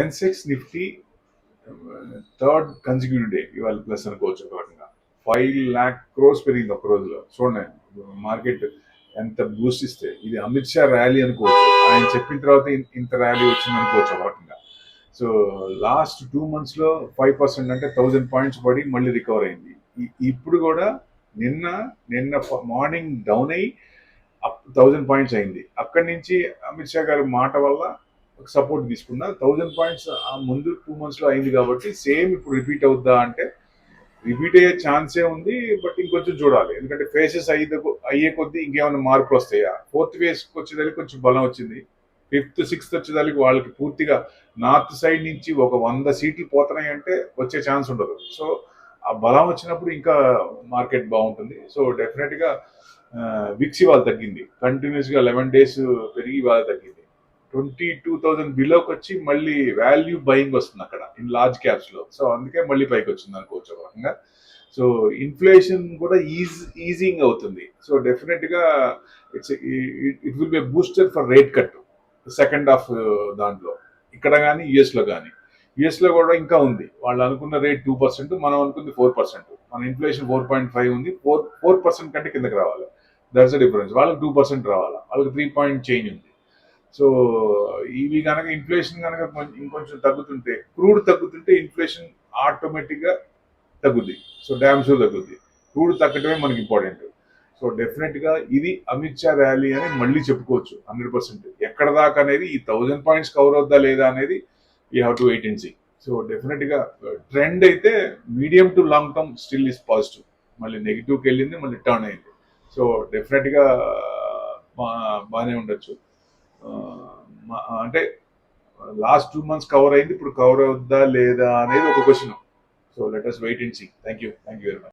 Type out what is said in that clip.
Sensex Nifty third consecutive day ఇవాళ plus అనుకోవచ్చు. ఒక రకంగా 5 lakh crores పెరిగింది ఒక రోజులో. చూడండి మార్కెట్ ఎంత బూస్ట్ ఇస్తే. ఇది అమిత్ షా ర్యాలీ అనుకోవచ్చు. ఆయన చెప్పిన తర్వాత ఇంత ర్యాలీ వచ్చింది అనుకోవచ్చు ఒక రకంగా. సో లాస్ట్ 2 months లో 5% అంటే 1000 పాయింట్స్ పడి మళ్ళీ రికవర్ అయింది. ఇప్పుడు కూడా నిన్న మార్నింగ్ డౌన్ అయ్యి 1000 పాయింట్స్ అయింది. అక్కడి నుంచి అమిత్ షా గారి మాట వల్ల సపోర్ట్ తీసుకున్నా. 1000 పాయింట్స్ ముందు 2 months లో అయింది కాబట్టి సేమ్ ఇప్పుడు రిపీట్ అవుద్దా అంటే రిపీట్ అయ్యే ఛాన్సే ఉంది. బట్ ఇంకొంచెం చూడాలి, ఎందుకంటే ఫేసెస్ అయ్యే కొద్దీ ఇంకేమైనా మార్పులు వస్తాయా. 4th ఫేజ్కి వచ్చేదానికి కొంచెం బలం వచ్చింది. 5th 6th వచ్చేదానికి వాళ్ళకి పూర్తిగా నార్త్ సైడ్ నుంచి ఒక 100 సీట్లు పోతున్నాయి అంటే వచ్చే ఛాన్స్ ఉండదు. సో ఆ బలం వచ్చినప్పుడు ఇంకా మార్కెట్ బాగుంటుంది. సో డెఫినెట్ గా విక్స్ ఇవాళ తగ్గింది. కంటిన్యూస్ గా 11 days పెరిగి ఇవాళ తగ్గింది. 22,000 బిలోకి వచ్చి మళ్ళీ వాల్యూ బయింగ్ వస్తుంది అక్కడ ఇన్ లార్జ్ క్యాప్స్ లో. సో అందుకే మళ్ళీ పైకి వచ్చింది అనుకోవచ్చు ఒక రకంగా. సో ఇన్ఫ్లేషన్ కూడా ఈజింగ్ అవుతుంది. సో డెఫినెట్ గా it will be booster for rate cut second half దాంట్లో, ఇక్కడ కానీ యుఎస్ లో కానీ. యుఎస్ లో కూడా ఇంకా ఉంది. వాళ్ళు అనుకున్న రేట్ 2%, మనం అనుకుంది 4%. మన ఇన్ఫ్లేషన్ 4.5 ఉంది. 4% కంటే కిందకి రావాలి. That's the difference. వాళ్ళకి 2% రావాలి, వాళ్ళకి 3 point చేంజ్ ఉంది. సో ఇవి కనుక ఇన్ఫ్లేషన్ కనుక ఇంకొంచెం తగ్గుతుంటే, క్రూడ్ తగ్గుతుంటే ఇన్ఫ్లేషన్ ఆటోమేటిక్ గా తగ్గుద్ది. సో డ్యామ్ షూర్ తగ్గుద్ది. క్రూడ్ తగ్గటమే మనకి ఇంపార్టెంట్. సో డెఫినెట్ గా ఇది అమిత్ షా ర్యాలీ అని మళ్ళీ చెప్పుకోవచ్చు 100%. ఎక్కడ దాకా అనేది, ఈ 1000 పాయింట్స్ కవర్ అవుద్దా లేదా అనేది you have to wait and see. So definite గా ట్రెండ్ అయితే medium to long term still is positive. మళ్ళీ నెగిటివ్కి వెళ్ళింది, మళ్ళీ టర్న్ అయింది. సో డెఫినెట్ గా బాగానే ఉండొచ్చు. అంటే లాస్ట్ 2 months కవర్ అయింది, ఇప్పుడు కవర్ అవుద్దా లేదా అనేది ఒక question. So let us wait and see. Thank you very much.